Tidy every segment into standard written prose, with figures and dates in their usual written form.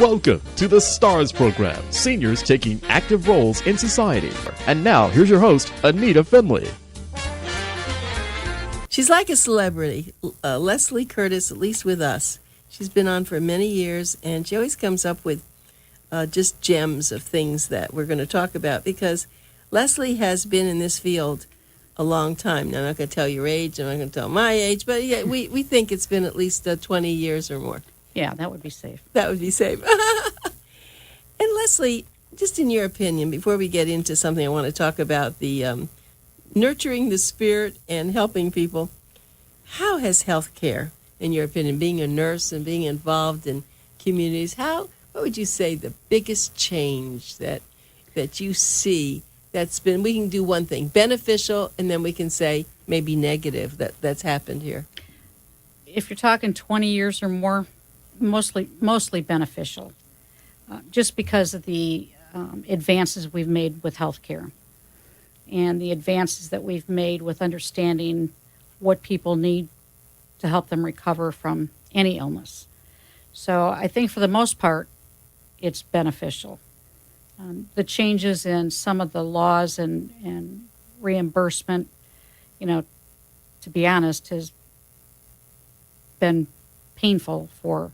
Welcome to the STARS program, seniors taking active roles in society. And now, here's your host, ANITA FINLEY. She's like a celebrity, Leslie Curtis, at least with us. She's been on for many years, and she always comes up with just gems of things that we're going to talk about, because Leslie has been in this field a long time. Now, I'm not going to tell your age, I'm not going to tell my age, but yeah, we think it's been at least 20 years or more. Yeah, that would be safe. That would be safe. And Leslie, just in your opinion, before we get into something I want to talk about, the nurturing the spirit and helping people, how has healthcare, in your opinion, being a nurse and being involved in communities, what would you say the biggest change that you see that's been, we can do one thing, beneficial, and then we can say maybe negative that's happened here? If you're talking 20 years or more, mostly beneficial, just because of the advances we've made with healthcare and the advances that we've made with understanding what people need to help them recover from any illness. So I think for the most part, it's beneficial. The changes in some of the laws and reimbursement, to be honest, has been painful for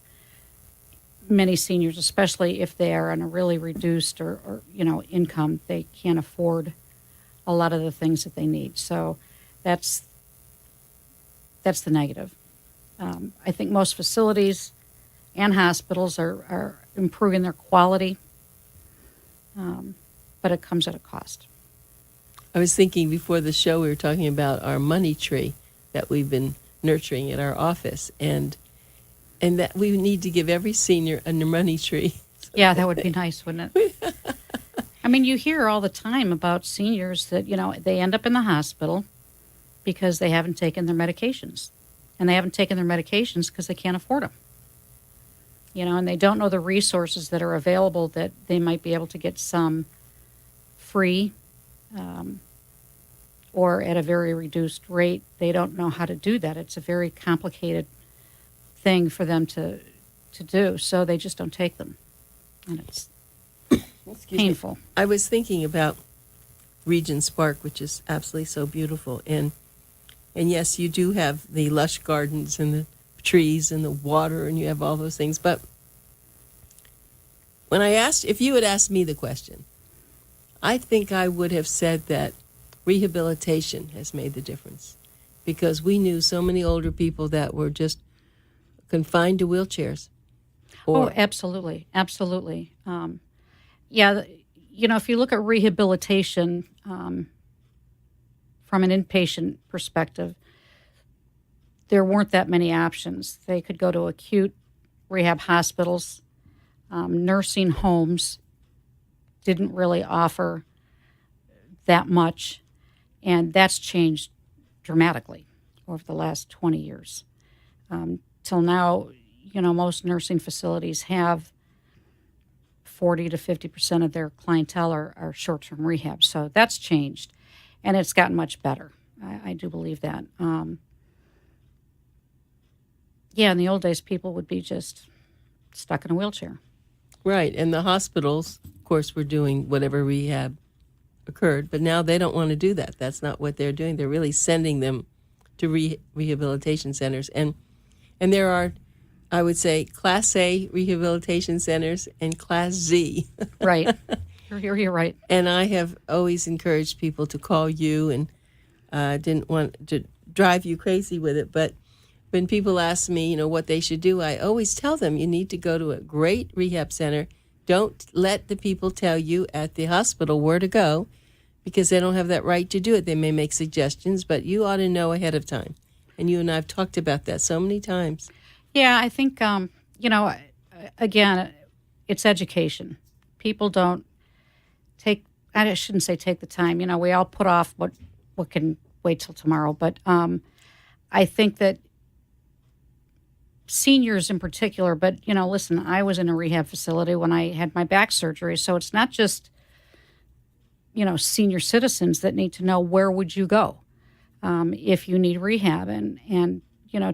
many seniors, especially if they are on a really reduced or income. They can't afford a lot of the things that they need. So that's the negative. I think most facilities and hospitals are improving their quality, but it comes at a cost. I was thinking before the show, we were talking about our money tree that we've been nurturing at our office, and that we need to give every senior a money tree. Yeah, that would be nice, wouldn't it? I mean, you hear all the time about seniors that, they end up in the hospital because they haven't taken their medications. And they haven't taken their medications because they can't afford them. And they don't know the resources that are available that they might be able to get some free or at a very reduced rate. They don't know how to do that. It's a very complicated thing for them to do, so they just don't take them, and it's painful. I was thinking about Regents Park, which is absolutely so beautiful, and yes, you do have the lush gardens and the trees and the water, and you have all those things. But when if you had asked me the question, I think I would have said that rehabilitation has made the difference, because we knew so many older people that were just confined to wheelchairs. Absolutely. If you look at rehabilitation from an inpatient perspective, there weren't that many options. They could go to acute rehab hospitals. Nursing homes didn't really offer that much, and that's changed dramatically over the last 20 years. Till now, most nursing facilities have 40 to 50% of their clientele are short-term rehab. So that's changed, and it's gotten much better. I do believe that. In the old days, people would be just stuck in a wheelchair. Right, and the hospitals, of course, were doing whatever rehab occurred, but now they don't want to do that. That's not what they're doing. They're really sending them to rehabilitation centers. And there are, I would say, Class A rehabilitation centers and Class Z. Right. You're right. And I have always encouraged people to call you, and didn't want to drive you crazy with it. But when people ask me, what they should do, I always tell them you need to go to a great rehab center. Don't let the people tell you at the hospital where to go, because they don't have that right to do it. They may make suggestions, but you ought to know ahead of time. And you and I have talked about that so many times. Yeah, I think, again, it's education. People don't I shouldn't say take the time. We all put off what can wait till tomorrow. But I think that seniors in particular, but, listen, I was in a rehab facility when I had my back surgery. So it's not just, senior citizens that need to know where would you go if you need rehab. And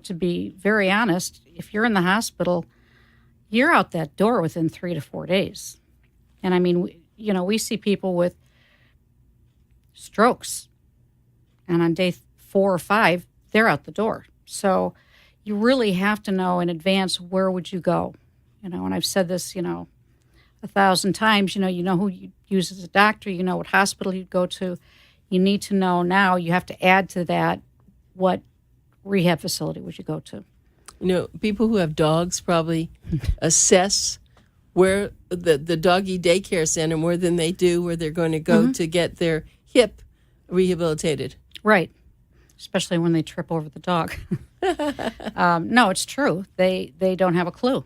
to be very honest, if you're in the hospital, you're out that door within 3 to 4 days. And I mean, we see people with strokes, and on day 4 or 5, they're out the door. So you really have to know in advance, where would you go? And I've said this, 1,000 times, you know who you use as a doctor, you know what hospital you'd go to. You need to know now, you have to add to that, what rehab facility would you go to? People who have dogs probably assess where the doggy daycare center more than they do where they're going to go to get their hip rehabilitated. Right. Especially when they trip over the dog. No, it's true. They don't have a clue.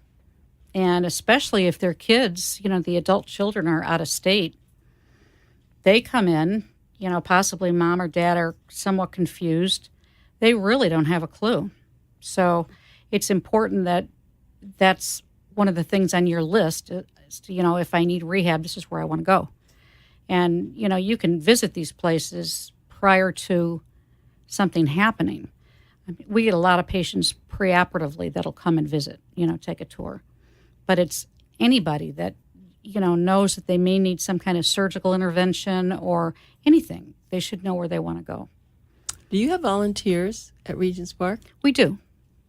And especially if their kids, the adult children are out of state, they come in, possibly mom or dad are somewhat confused. They really don't have a clue. So it's important that that's one of the things on your list is to, if I need rehab, this is where I want to go. And, you can visit these places prior to something happening. I mean, we get a lot of patients preoperatively that'll come and visit, take a tour. But it's anybody that, knows that they may need some kind of surgical intervention or anything. They should know where they want to go. Do you have volunteers at Regents Park? We do.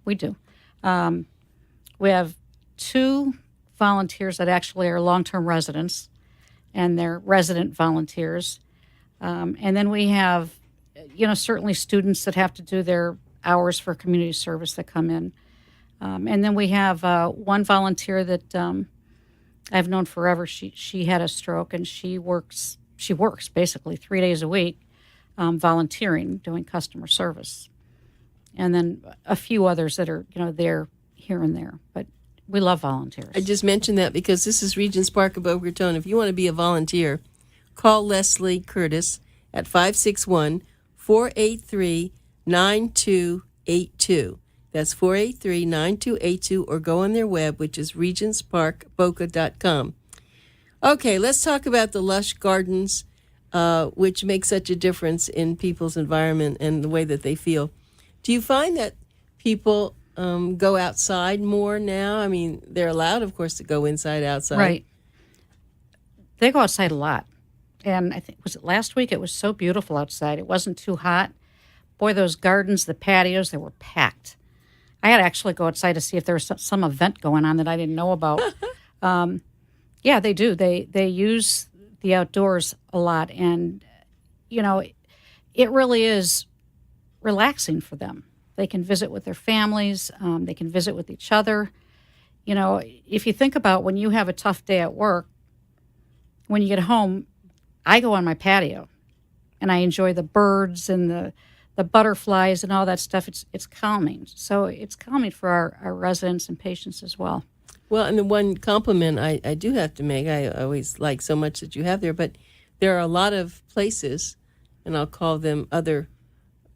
We have 2 volunteers that actually are long-term residents, and they're resident volunteers. And then we have, certainly students that have to do their hours for community service that come in. And then we have one volunteer that I've known forever. She had a stroke, and she works basically 3 days a week volunteering, doing customer service. And then a few others that are, there here and there. But we love volunteers. I just mentioned that because this is Regents Park of Boca Raton. If you want to be a volunteer, call Leslie Curtis at 561-483-9282. That's 483-9282, or go on their web, which is regentsparkboca.com. Okay, let's talk about the Lush gardens, which make such a difference in people's environment and the way that they feel. Do you find that people go outside more now? I mean, they're allowed, of course, to go inside, outside. Right. They go outside a lot. And I think, was it last week? It was so beautiful outside. It wasn't too hot. Boy, those gardens, the patios, they were packed. I had to actually go outside to see if there was some event going on that I didn't know about. Yeah, they do. They use the outdoors a lot. And, it really is relaxing for them. They can visit with their families. They can visit with each other. If you think about when you have a tough day at work, when you get home, I go on my patio and I enjoy the birds and the butterflies and all that stuff. It's calming. So it's calming for our residents and patients as well. Well, and the one compliment I do have to make, I always like so much that you have there, but there are a lot of places, and I'll call them other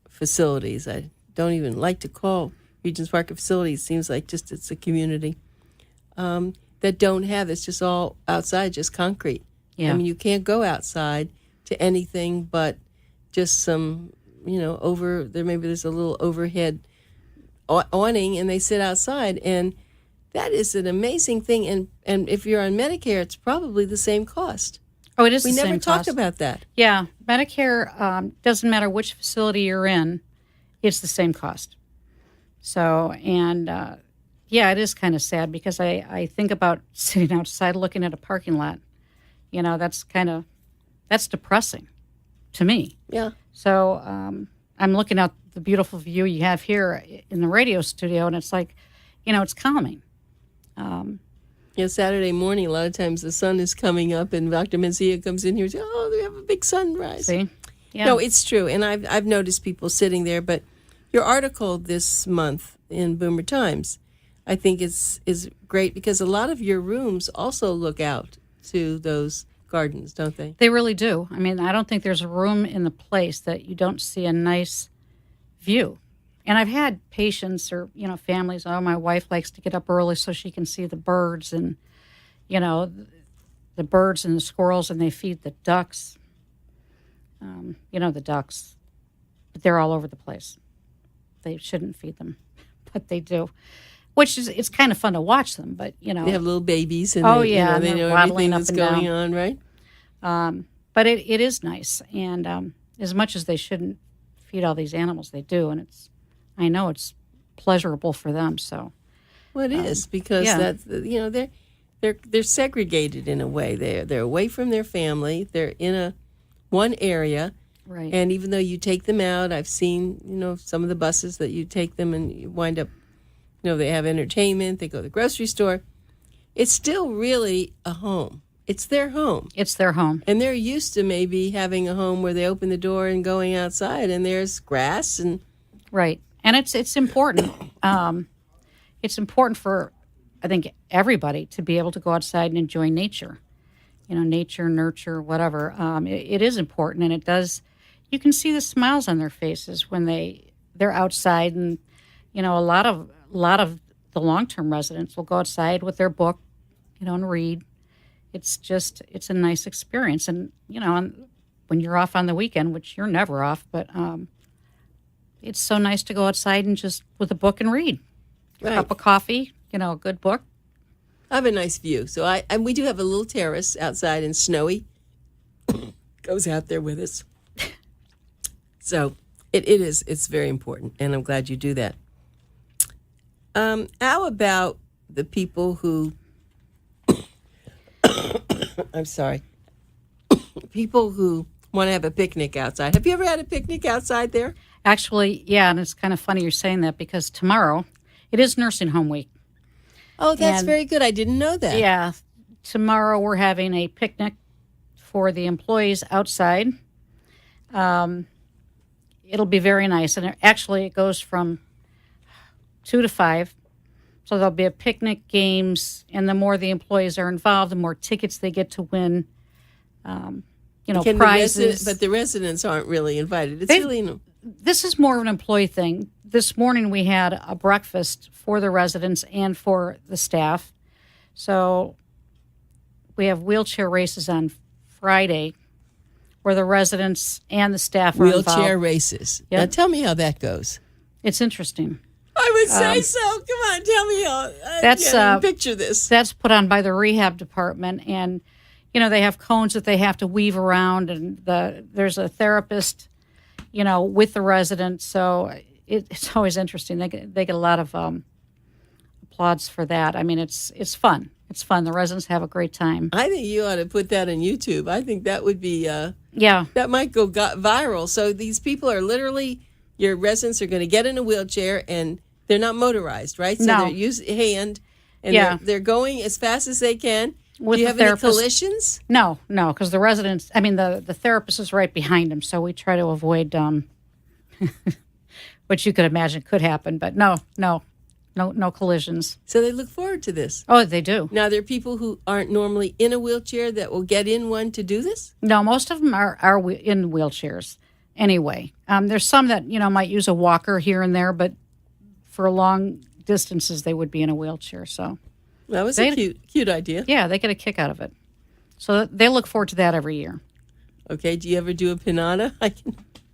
facilities. I don't even like to call Regents Park a facility. It seems like just it's a community that don't have, it's just all outside, just concrete. Yeah. I mean, you can't go outside to anything but just some, there's a little overhead awning, and they sit outside, and that is an amazing thing. And if you're on Medicare, it's probably the same cost. Oh, it is the same cost. We never talked about that. Yeah, Medicare, doesn't matter which facility you're in, it's the same cost. So, and it is kind of sad because I think about sitting outside looking at a parking lot. That's depressing to me. Yeah. So I'm looking at the beautiful view you have here in the radio studio, and it's like, it's calming. Saturday morning, a lot of times the sun is coming up, and Dr. Mencia comes in here and says, "Oh, they have a big sunrise." See? Yeah. No, it's true, and I've noticed people sitting there. But your article this month in Boomer Times, I think is great because a lot of your rooms also look out to those gardens, don't they? They really do. I mean, I don't think there's a room in the place that you don't see a nice view. And I've had patients or, families, my wife likes to get up early so she can see the birds and, the birds and the squirrels, and they feed the ducks. The ducks, but they're all over the place. They shouldn't feed them, but they do. which is it's kind of fun to watch them. But They have little babies, and Oh, they, yeah, they and know they're everything waddling up that's and going down. on, right? but it is nice. And as much as they shouldn't feed all these animals, they do, and I know it's pleasurable for them. So Well, it is because yeah. that's they're segregated in a way. They're away from their family. They're in one area. right, And even though you take them out, I've seen, some of the buses that you take them and you wind up, they have entertainment, they go to the grocery store. It's still really a home. It's their home. it's their home. And they're used to maybe having a home where they open the door and going outside and there's grass and Right, and it's important. It's important for, I think, everybody to be able to go outside and enjoy nature. Nature, nurture, whatever. It is important, and it does. You can see the smiles on their faces when they're outside, and a lot of the long-term residents will go outside with their book, and read. It's a nice experience, and when you're off on the weekend, which you're never off, but it's so nice to go outside and just with a book and read. Right. Cup of coffee, a good book. I have a nice view. So and we do have a little terrace outside, and Snowy goes out there with us. So it's very important, and I'm glad you do that. How about the people who, I'm sorry, people who want to have a picnic outside. Have you ever had a picnic outside there? Actually, yeah, and it's kind of funny you're saying that because tomorrow it is Nursing Home Week. Oh, that's And- very good. I didn't know that. Yeah, tomorrow we're having a picnic for the employees outside. It'll be very nice, and it goes from 2 to 5. So there'll be a picnic, games, and the more the employees are involved, the more tickets they get to win. Can Prizes. but the residents aren't really invited. It's They- really This is more of an employee thing. This morning we had a breakfast for the residents and for the staff. So we have wheelchair races on Friday where the residents and the staff are wheelchair involved. races. Yep. Now tell me how that goes. It's interesting. I would say so. Come on, tell me how. I That's, can't even picture this. That's put on by the rehab department, and they have cones that they have to weave around, and there's a therapist, with the residents. So it's always interesting. They get a lot of applause for that. I mean, it's fun. It's fun. The residents have a great time. I think you ought to put that on YouTube. I think that would be Yeah, that might go viral. So these people are literally, your residents are going to get in a wheelchair and they're not motorized, right? So No. they're using hand and Yeah. they're going as fast as they can. With Do you the have any therapist. collisions? No, because the residents. I mean, the therapist is right behind them, so we try to avoid which you could imagine could happen. But no collisions. So they look forward to this. Oh, they do. Now, there are people who aren't normally in a wheelchair that will get in one to do this? No, most of them are in wheelchairs anyway. There's some that might use a walker here and there, but for long distances they would be in a wheelchair. So That was a cute idea. yeah, they get a kick out of it. So they look forward to that every year. Okay, do you ever do a pinata?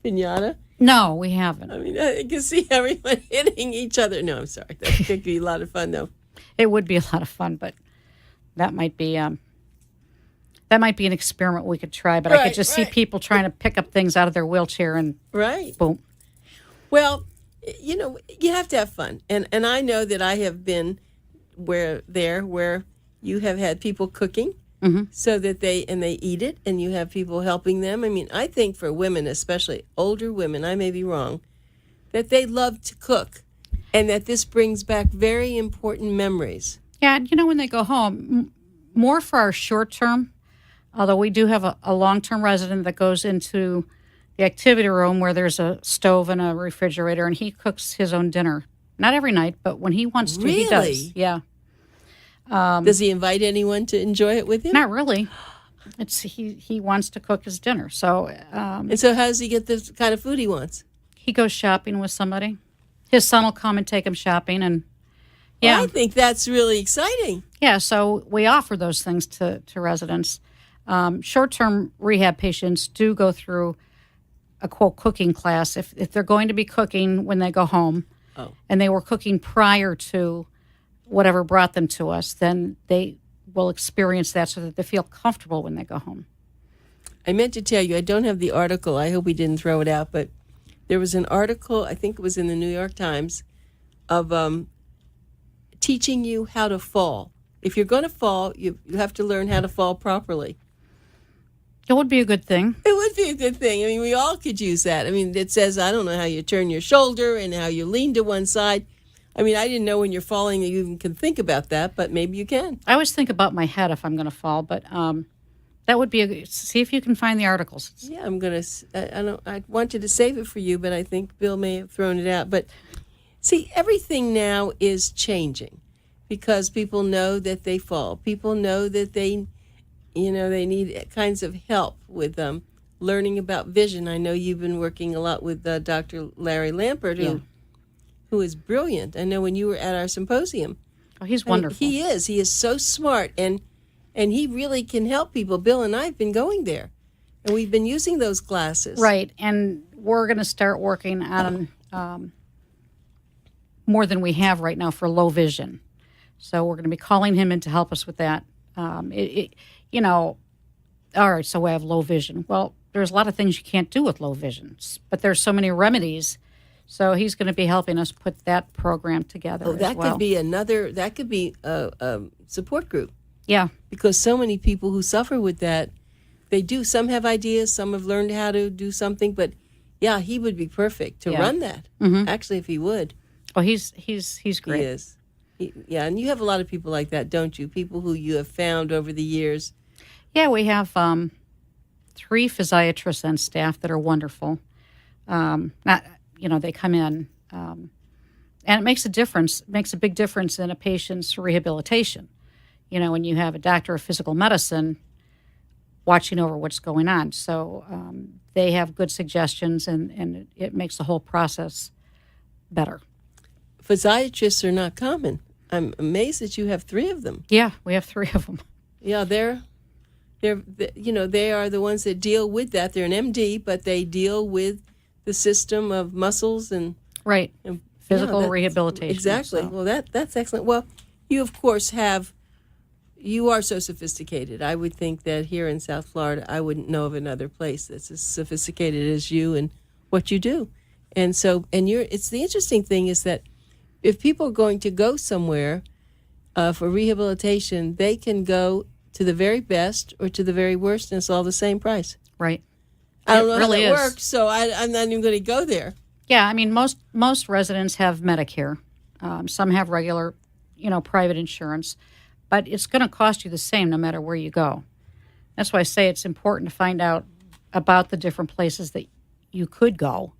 Pinata? No, we haven't. I mean, I can see everyone hitting each other. No, I'm sorry. That could be a lot of fun, though. It would be a lot of fun, but that might be an experiment we could try. But I could just see people trying to pick up things out of their wheelchair and Right. boom. Well, you have to have fun. And I know that I have been where you have had people cooking so that they eat it and you have people helping them. I mean, I think for women, especially older women, I may be wrong, that they love to cook and that this brings back very important memories. Yeah, and when they go home, more for our short term, although we do have a long-term resident that goes into the activity room where there's a stove and a refrigerator, and he cooks his own dinner. Not every night, but when he wants to, he does. Really? Yeah. Does he invite anyone to enjoy it with him? Not really. It's he wants to cook his dinner. So And so how does he get the kind of food he wants? he goes shopping with somebody. His son will come and take him shopping, and yeah. Well, I think that's really exciting. Yeah, so we offer those things to residents. Short-term rehab patients do go through a, quote, cooking class if they're going to be cooking when they go home. Oh. And they were cooking prior to whatever brought them to us, then they will experience that so that they feel comfortable when they go home. I meant to tell you, I don't have the article. I hope we didn't throw it out, but there was an article, I think it was in the New York Times, of teaching you how to fall. If you're going to fall, you have to learn how to fall properly. It would be a good thing. It would be a good thing. I mean, we all could use that. I mean, it says, I don't know how you turn your shoulder and how you lean to one side. I mean, I didn't know when you're falling that you even can think about that, but maybe you can. I always think about my head if I'm going to fall, but that would be see if you can find the articles. Yeah, I'm going to, I wanted to save it for you, but I think Bill may have thrown it out. But see, everything now is changing because people know that they fall. People know that they need kinds of help with learning about vision. I know you've been working a lot with Dr. Larry Lampert, who is brilliant. I know when you were at our symposium. Oh, he's wonderful. He is. He is so smart, and he really can help people. Bill and I have been going there, and we've been using those classes. Right, and we're going to start working on more than we have right now for low vision. So we're going to be calling him in to help us with that. All right, so we have low vision. Well, there's a lot of things you can't do with low vision, but there's so many remedies. So he's going to be helping us put that program together as well. That could be a support group. Yeah. Because so many people who suffer with that, they do. Some have ideas, some have learned how to do something, but yeah, he would be perfect to run that. Mm-hmm. Actually, if he would. Oh, he's great. He is. And you have a lot of people like that, don't you? People who you have found over the years. Yeah, we have 3 physiatrists on staff that are wonderful. They come in, and it makes a difference. It makes a big difference in a patient's rehabilitation. When you have a doctor of physical medicine watching over what's going on. So they have good suggestions, and it makes the whole process better. Physiatrists are not common. I'm amazed that you have 3 of them. Yeah, we have 3 of them. Yeah, they are the ones that deal with that. They're an MD, but they deal with the system of muscles and physical rehabilitation. Exactly. So. Well, that's excellent. Well, you of course you are so sophisticated. I would think that here in South Florida, I wouldn't know of another place that's as sophisticated as you and what you do. And so, it's the interesting thing is that if people are going to go somewhere for rehabilitation, they can go to the very best or to the very worst, and it's all the same price. Right. I don't know how that works, so I'm not even going to go there. Yeah, I mean, most residents have Medicare. Some have regular, private insurance, but it's going to cost you the same no matter where you go. That's why I say it's important to find out about the different places that you could go,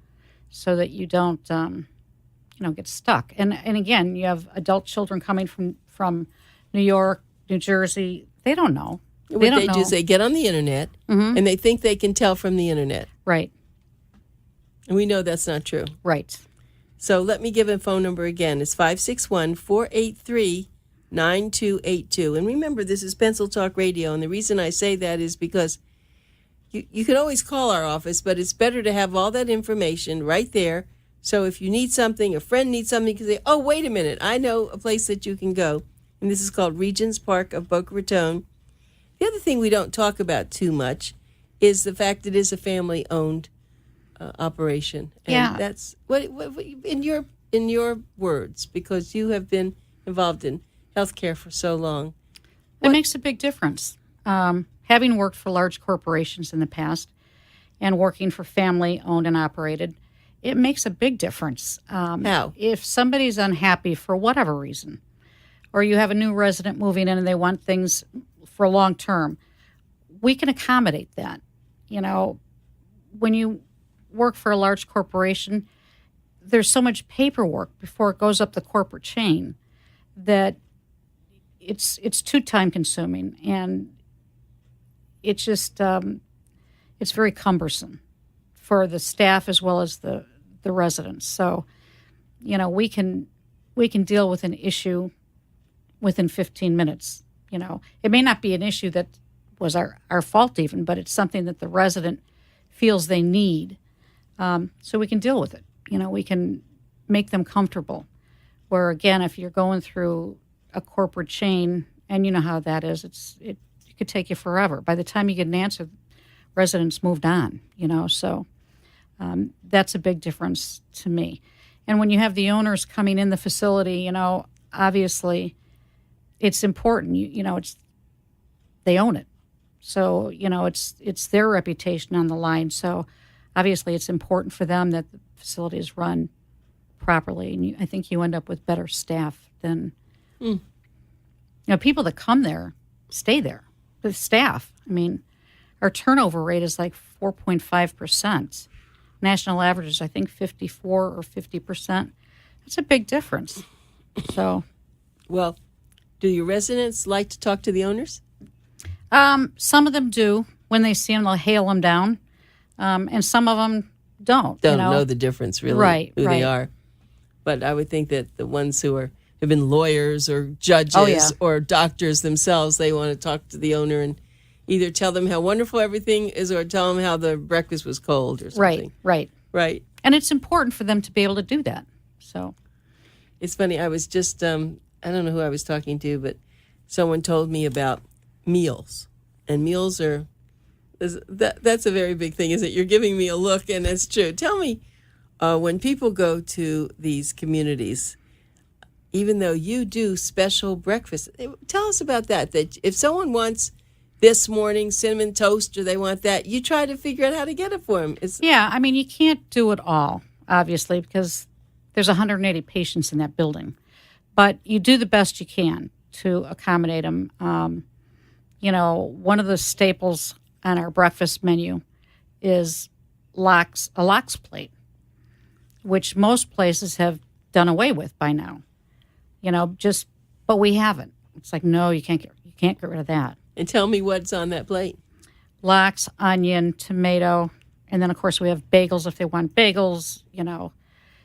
so that you don't, get stuck. And again, you have adult children coming from New York, New Jersey. They don't know. What they do is they get on the internet, and they think they can tell from the internet. Right. And we know that's not true. Right. So let me give a phone number again. It's 561-483-9282. And remember, this is Pencil Talk Radio, and the reason I say that is because you can always call our office, but it's better to have all that information right there. So if you need something, a friend needs something, you can say, oh, wait a minute, I know a place that you can go. And this is called Regents Park of Boca Raton. The other thing we don't talk about too much is the fact that it is a family-owned operation. And that's what in your words, because you have been involved in healthcare for so long. It makes a big difference. Having worked for large corporations in the past and working for family-owned and operated, it makes a big difference. How? If somebody's unhappy for whatever reason, or you have a new resident moving in and they want things for long term, we can accommodate that. When you work for a large corporation, there's so much paperwork before it goes up the corporate chain that it's too time consuming, and it's just it's very cumbersome for the staff as well as the residents. So, we can deal with an issue within 15 minutes. It may not be an issue that was our fault even, but it's something that the resident feels they need. So we can deal with it. We can make them comfortable. Where, again, if you're going through a corporate chain, and you know how that is. It could take you forever. By the time you get an answer, residents moved on. So that's a big difference to me. And when you have the owners coming in the facility, obviously it's important. They own it, so it's their reputation on the line. So obviously it's important for them that the facility is run properly, and I think you end up with better staff than people that come there stay there. The staff, our turnover rate is like 4.5%. National average is, I think, 54 or 50%. That's a big difference. So, well, do your residents like to talk to the owners? Some of them do. When they see them, they'll hail them down, and some of them don't. Don't know the difference, really, who they are. But I would think that the ones who have been lawyers or judges or doctors themselves, they want to talk to the owner and either tell them how wonderful everything is or tell them how the breakfast was cold or something. Right. And it's important for them to be able to do that. So it's funny. I was just, I don't know who I was talking to, but someone told me about meals. And meals that's a very big thing, isn't it? You're giving me a look, and it's true. Tell me, when people go to these communities, even though you do special breakfast, tell us about that. That if someone wants this morning cinnamon toast or they want that, you try to figure out how to get it for them. You can't do it all, obviously, because there's 180 patients in that building. But you do the best you can to accommodate them. One of the staples on our breakfast menu is a lox plate, which most places have done away with by now. But we haven't. It's like, no, you can't get rid of that. And tell me what's on that plate. Lox, onion, tomato, and then of course we have bagels if they want bagels.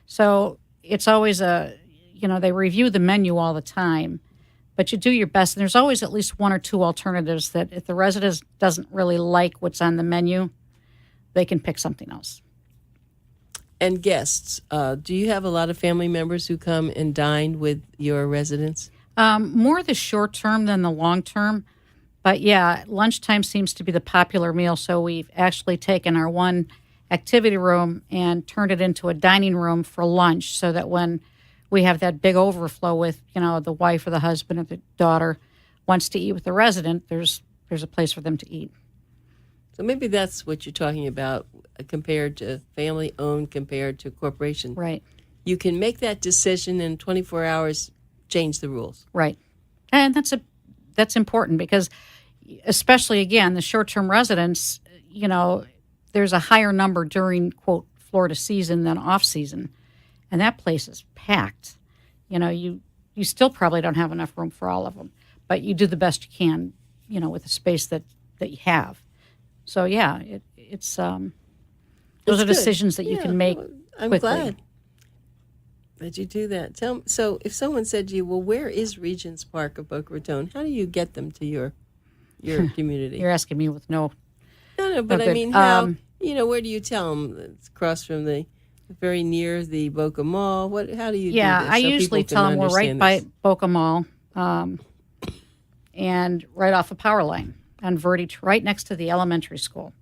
So it's always they review the menu all the time, but you do your best. And there's always at least one or two alternatives that if the resident doesn't really like what's on the menu, they can pick something else. And guests, do you have a lot of family members who come and dine with your residents? More the short term than the long term. But yeah, lunchtime seems to be the popular meal. So we've actually taken our one activity room and turned it into a dining room for lunch so that when we have that big overflow with, the wife or the husband or the daughter wants to eat with the resident, there's a place for them to eat. So maybe that's what you're talking about compared to family-owned, compared to corporation. Right. You can make that decision in 24 hours, change the rules. Right. And that's important because especially, again, the short-term residents, there's a higher number during, quote, Florida season than off-season. And that place is packed. You still probably don't have enough room for all of them. But you do the best you can, with the space that you have. So, yeah, it's those are decisions that you can make I'm quickly. Glad that you do that. So if someone said to you, well, where is Regents Park of Boca Raton? How do you get them to your community? You're asking me with no... No, but I mean, how, where do you tell them? It's across from very near the Boca Mall. How do you do this? I usually tell them we're right by Boca Mall and right off a power line on Verde, right next to the elementary school.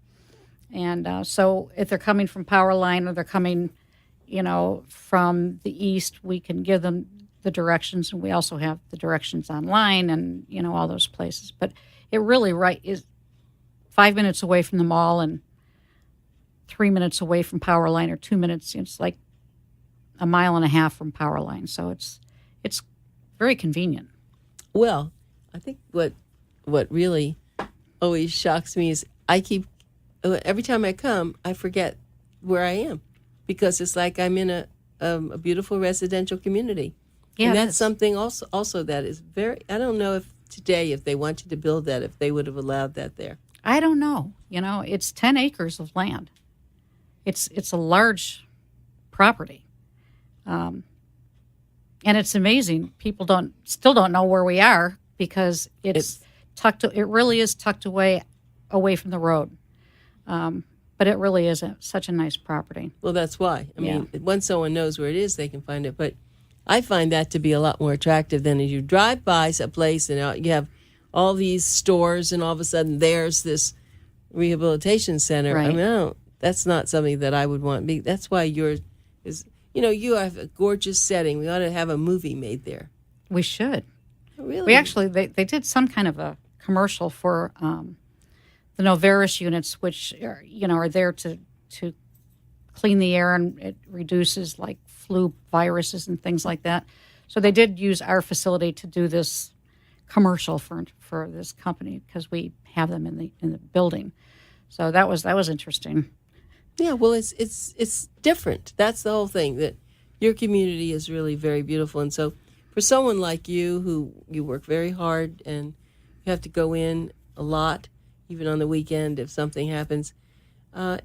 And so if they're coming from power line or they're coming, from the east, we can give them the directions. And we also have the directions online and, all those places. But it really is 5 minutes away from the mall and 3 minutes away from power line or 2 minutes. It's like a mile and a half from power line. So it's very convenient. Well, I think what really always shocks me is every time I come, I forget where I am because it's like I'm in a beautiful residential community. Yeah, and that's something also that is very, I don't know if they wanted to build that, if they would have allowed that there. I don't know. It's 10 acres of land. It's a large property. And it's amazing. People still don't know where we are because it really is tucked away from the road. But it really is such a nice property. Well, that's why. I mean, once someone knows where it is, they can find it. But I find that to be a lot more attractive than as you drive by a place and you have all these stores and all of a sudden there's this rehabilitation center. Right. I mean, that's not something that I would want. That's why yours is, you have a gorgeous setting. We ought to have a movie made there. We should. Really? We actually, they did some kind of a commercial for the Novaris units, which are there to clean the air, and it reduces like flu viruses and things like that. So they did use our facility to do this commercial for this company because we have them in the building. So that was interesting. Yeah, well, it's different. That's the whole thing, that your community is really very beautiful. And so for someone like you, who you work very hard and you have to go in a lot, even on the weekend if something happens,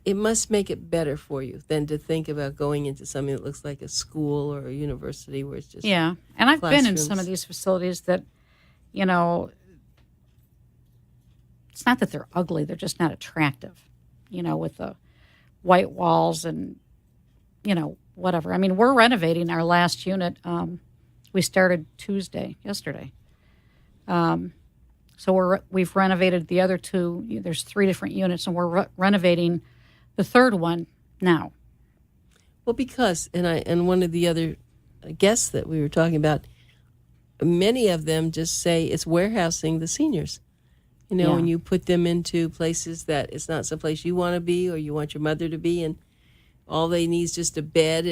it must make it better for you than to think about going into something that looks like a school or a university where it's just and I've been in classrooms. some of these facilities that, it's not that they're ugly, they're just not attractive, with the white walls and, whatever. I mean, we're renovating our last unit. We started yesterday. So we've renovated the other two. There's 3 different units, and we're renovating the third one now. Well, because, and one of the other guests that we were talking about, many of them just say it's warehousing the seniors. When you put them into places that it's not someplace you want to be or you want your mother to be, and all they need is just a bed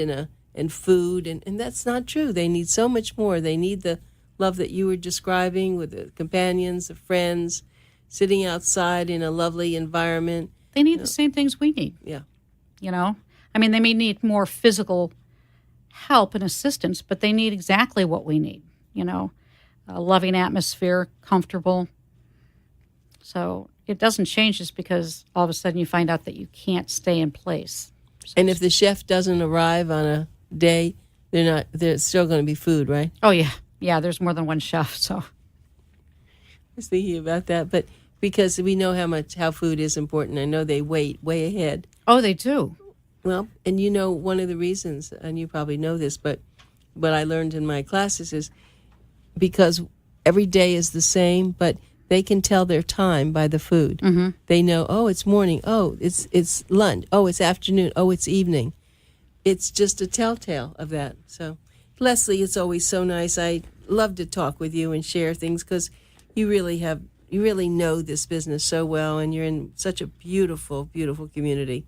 and food, and that's not true. They need so much more. They need the love that you were describing with the companions, the friends, sitting outside in a lovely environment. They need the same things we need. Yeah. I mean, they may need more physical help and assistance, but they need exactly what we need, a loving atmosphere, comfortable. So it doesn't change just because all of a sudden you find out that you can't stay in place. So And if the chef doesn't arrive on a day, there's still going to be food, right? Oh, yeah. Yeah, there's more than one chef, so. I was thinking about that, but because we know how food is important, I know they wait way ahead. Oh, they do. Well, and one of the reasons, and you probably know this, but what I learned in my classes is because every day is the same, but they can tell their time by the food. Mm-hmm. They know, oh, it's morning, oh, it's lunch, oh, it's afternoon, oh, it's evening. It's just a telltale of that. So, Leslie, it's always so nice. I love to talk with you and share things because you really know this business so well, and you're in such a beautiful, beautiful community.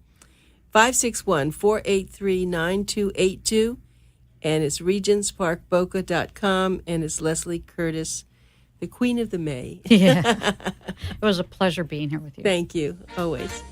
561-483-9282, and it's regentsparkboca.com, and it's Leslie Curtis, the Queen of the May. Yeah. It was a pleasure being here with you. Thank you, always.